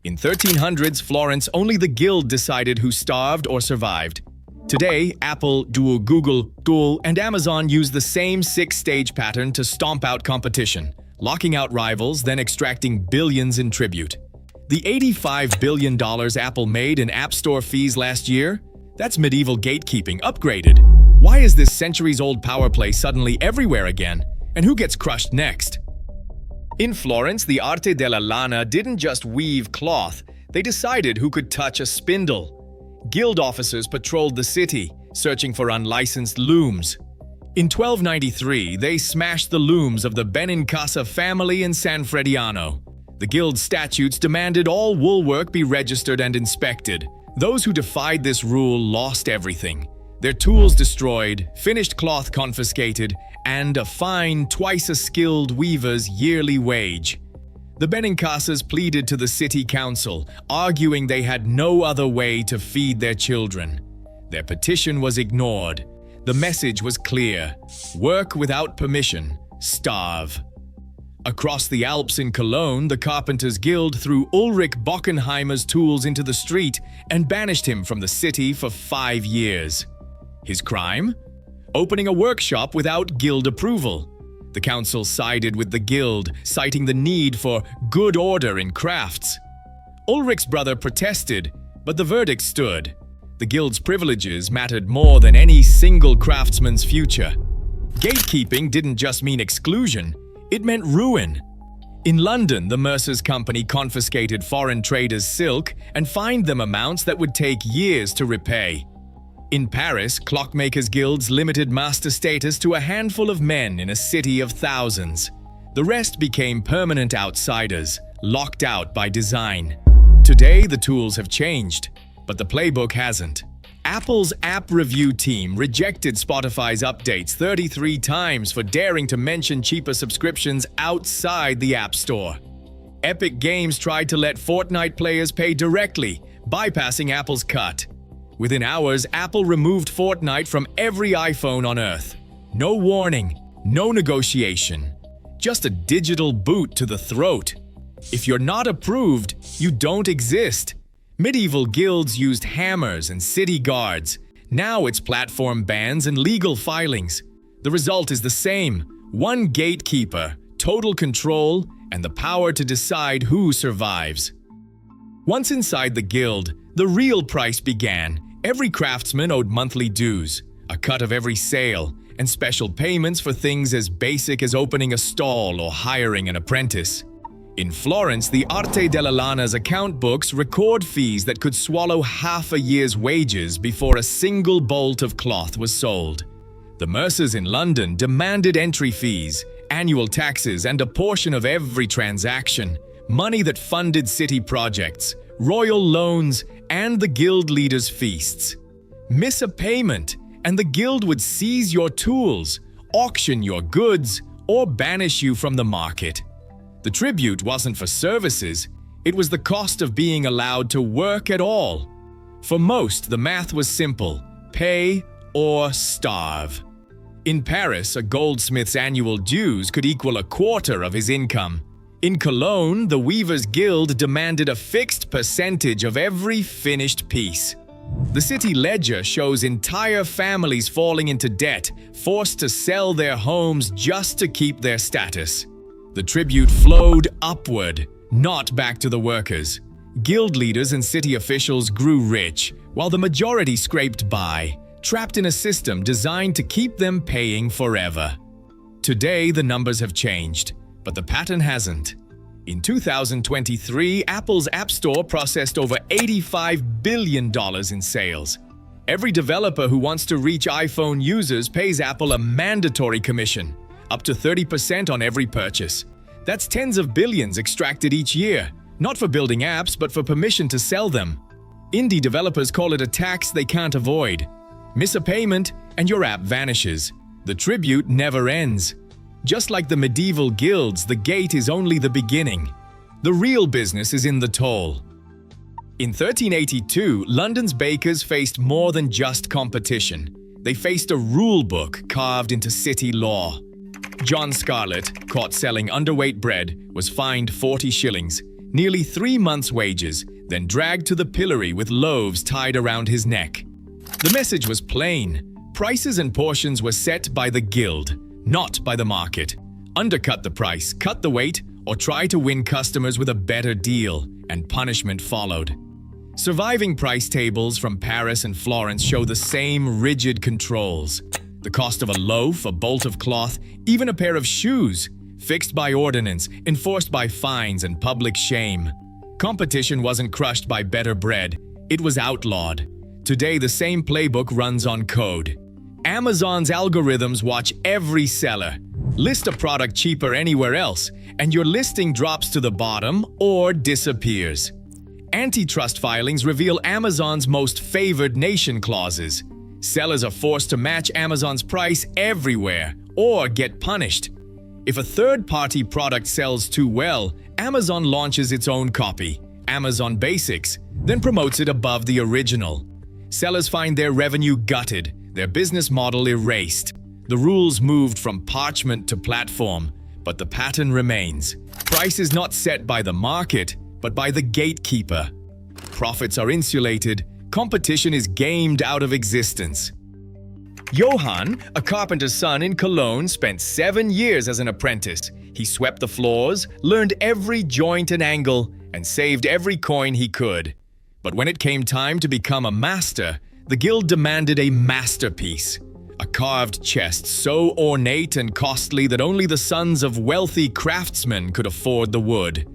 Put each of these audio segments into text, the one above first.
In 1300s Florence, only the guild decided who starved or survived. Today, Apple, Google, and Amazon use the same six-stage pattern to stomp out competition, locking out rivals, then extracting billions in tribute. The $85 billion Apple made in App Store fees last year? That's medieval gatekeeping upgraded. Why is this centuries-old power play suddenly everywhere again? And who gets crushed next? In Florence, the arte della lana didn't just weave cloth, they decided who could touch a spindle. Guild officers patrolled the city, searching for unlicensed looms. In 1293, they smashed the looms of the Benincasa family in San Frediano. The guild statutes demanded all woolwork be registered and inspected. Those who defied this rule lost everything. Their tools destroyed, finished cloth confiscated, and a fine twice a skilled weaver's yearly wage. The Benincasas pleaded to the city council, arguing they had no other way to feed their children. Their petition was ignored. The message was clear: work without permission, starve. Across the Alps in Cologne, the Carpenters Guild threw Ulrich Bockenheimer's tools into the street and banished him from the city for 5 years. His crime? Opening a workshop without guild approval. The council sided with the guild, citing the need for good order in crafts. Ulrich's brother protested, but the verdict stood. The guild's privileges mattered more than any single craftsman's future. Gatekeeping didn't just mean exclusion, it meant ruin. In London, the Mercer's Company confiscated foreign traders' silk and fined them amounts that would take years to repay. In Paris, clockmakers' guilds limited master status to a handful of men in a city of thousands. The rest became permanent outsiders, locked out by design. Today, the tools have changed, but the playbook hasn't. Apple's app review team rejected Spotify's updates 33 times for daring to mention cheaper subscriptions outside the App Store. Epic Games tried to let Fortnite players pay directly, bypassing Apple's cut. Within hours, Apple removed Fortnite from every iPhone on Earth. No warning, no negotiation. Just a digital boot to the throat. If you're not approved, you don't exist. Medieval guilds used hammers and city guards. Now it's platform bans and legal filings. The result is the same: one gatekeeper, total control, and the power to decide who survives. Once inside the guild, the real price began. Every craftsman owed monthly dues, a cut of every sale, and special payments for things as basic as opening a stall or hiring an apprentice. In Florence, the Arte della Lana's account books record fees that could swallow half a year's wages before a single bolt of cloth was sold. The Mercers in London demanded entry fees, annual taxes, and a portion of every transaction, money that funded city projects, royal loans, and the guild leaders' feasts. Miss a payment, and the guild would seize your tools, auction your goods, or banish you from the market. The tribute wasn't for services, it was the cost of being allowed to work at all. For most, the math was simple: pay or starve. In Paris, a goldsmith's annual dues could equal a quarter of his income. In Cologne, the Weavers' Guild demanded a fixed percentage of every finished piece. The city ledger shows entire families falling into debt, forced to sell their homes just to keep their status. The tribute flowed upward, not back to the workers. Guild leaders and city officials grew rich, while the majority scraped by, trapped in a system designed to keep them paying forever. Today, the numbers have changed, but the pattern hasn't. In 2023, Apple's App Store processed over $85 billion in sales. Every developer who wants to reach iPhone users pays Apple a mandatory commission, up to 30% on every purchase. That's tens of billions extracted each year, not for building apps, but for permission to sell them. Indie developers call it a tax they can't avoid. Miss a payment, and your app vanishes. The tribute never ends. Just like the medieval guilds, the gate is only the beginning. The real business is in the toll. In 1382, London's bakers faced more than just competition. They faced a rule book carved into city law. John Scarlett, caught selling underweight bread, was fined 40 shillings, nearly 3 months' wages, then dragged to the pillory with loaves tied around his neck. The message was plain. Prices and portions were set by the guild, not by the market. Undercut the price, cut the weight, or try to win customers with a better deal, and punishment followed. Surviving price tables from Paris and Florence show the same rigid controls. The cost of a loaf, a bolt of cloth, even a pair of shoes, fixed by ordinance, enforced by fines and public shame. Competition wasn't crushed by better bread, it was outlawed. Today, the same playbook runs on code. Amazon's algorithms watch every seller. List a product cheaper anywhere else, and your listing drops to the bottom or disappears. Antitrust filings reveal Amazon's most favored nation clauses. Sellers are forced to match Amazon's price everywhere or get punished. If a third-party product sells too well, Amazon launches its own copy, Amazon Basics, then promotes it above the original. Sellers find their revenue gutted, their business model erased. The rules moved from parchment to platform, but the pattern remains. Price is not set by the market, but by the gatekeeper. Profits are insulated, competition is gamed out of existence. Johann, a carpenter's son in Cologne, spent 7 years as an apprentice. He swept the floors, learned every joint and angle, and saved every coin he could. But when it came time to become a master, the guild demanded a masterpiece. A carved chest so ornate and costly that only the sons of wealthy craftsmen could afford the wood.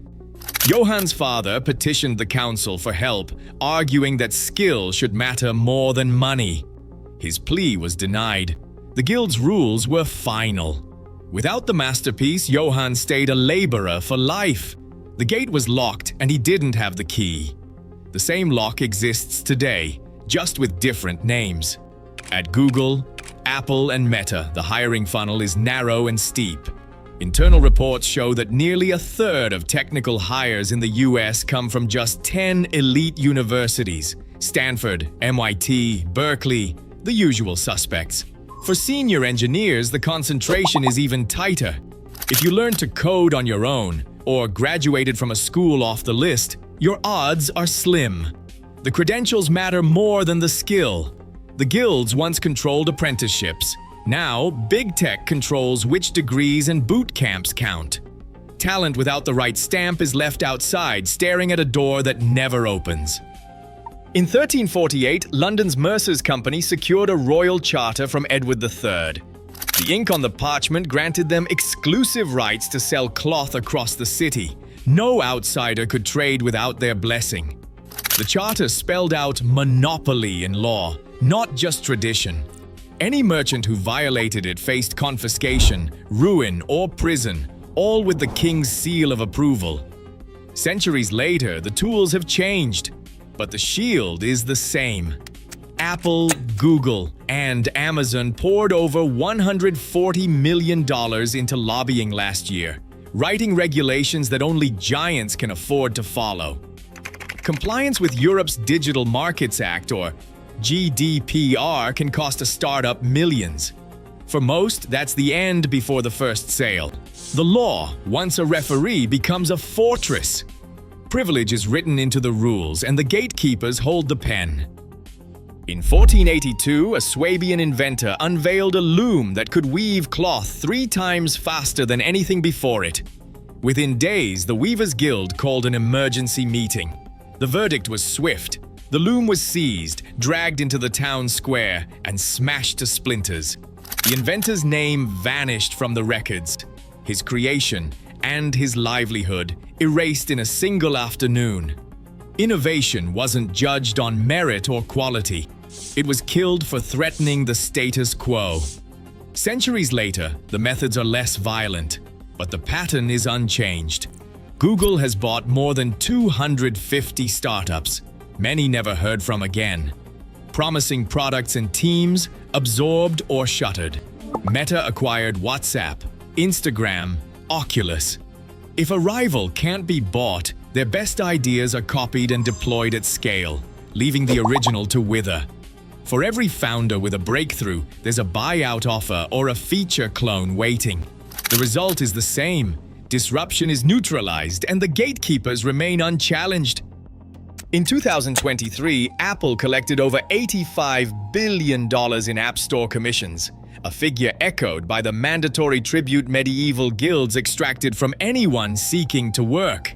Johann's father petitioned the council for help, arguing that skill should matter more than money. His plea was denied. The guild's rules were final. Without the masterpiece, Johann stayed a laborer for life. The gate was locked and he didn't have the key. The same lock exists today, just with different names. At Google, Apple, and Meta, the hiring funnel is narrow and steep. Internal reports show that nearly a third of technical hires in the US come from just 10 elite universities: Stanford, MIT, Berkeley, the usual suspects. For senior engineers, the concentration is even tighter. If you learn to code on your own, or graduated from a school off the list, your odds are slim. The credentials matter more than the skill. The guilds once controlled apprenticeships. Now, big tech controls which degrees and boot camps count. Talent without the right stamp is left outside, staring at a door that never opens. In 1348, London's Mercers Company secured a royal charter from Edward III. The ink on the parchment granted them exclusive rights to sell cloth across the city. No outsider could trade without their blessing. The charter spelled out monopoly in law, not just tradition. Any merchant who violated it faced confiscation, ruin, or prison, all with the king's seal of approval. Centuries later, the tools have changed, but the shield is the same. Apple, Google, and Amazon poured over $140 million into lobbying last year, writing regulations that only giants can afford to follow. Compliance with Europe's Digital Markets Act, or GDPR, can cost a startup millions. For most, that's the end before the first sale. The law, once a referee, becomes a fortress. Privilege is written into the rules, and the gatekeepers hold the pen. In 1482, a Swabian inventor unveiled a loom that could weave cloth 3 times faster than anything before it. Within days, the Weavers' Guild called an emergency meeting. The verdict was swift. The loom was seized, dragged into the town square, and smashed to splinters. The inventor's name vanished from the records. His creation and his livelihood erased in a single afternoon. Innovation wasn't judged on merit or quality. It was killed for threatening the status quo. Centuries later, the methods are less violent, but the pattern is unchanged. Google has bought more than 250 startups, many never heard from again. Promising products and teams absorbed or shuttered. Meta acquired WhatsApp, Instagram, Oculus. If a rival can't be bought, their best ideas are copied and deployed at scale, leaving the original to wither. For every founder with a breakthrough, there's a buyout offer or a feature clone waiting. The result is the same: disruption is neutralized and the gatekeepers remain unchallenged. In 2023, Apple collected over $85 billion in App Store commissions, a figure echoed by the mandatory tribute medieval guilds extracted from anyone seeking to work.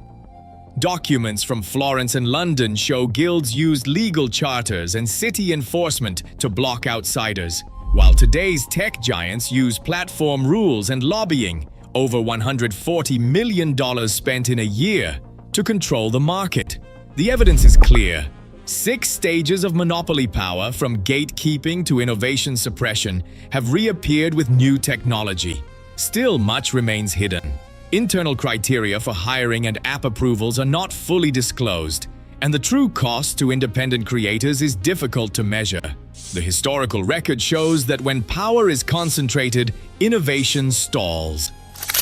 Documents from Florence and London show guilds used legal charters and city enforcement to block outsiders, while today's tech giants use platform rules and lobbying, over $140 million spent in a year, to control the market. The evidence is clear. 6 stages of monopoly power, from gatekeeping to innovation suppression, have reappeared with new technology. Still, much remains hidden. Internal criteria for hiring and app approvals are not fully disclosed, and the true cost to independent creators is difficult to measure. The historical record shows that when power is concentrated, innovation stalls.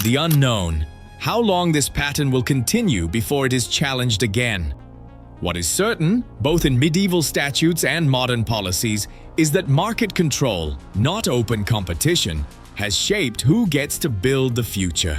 The unknown: how long this pattern will continue before it is challenged again. What is certain, both in medieval statutes and modern policies, is that market control, not open competition, has shaped who gets to build the future.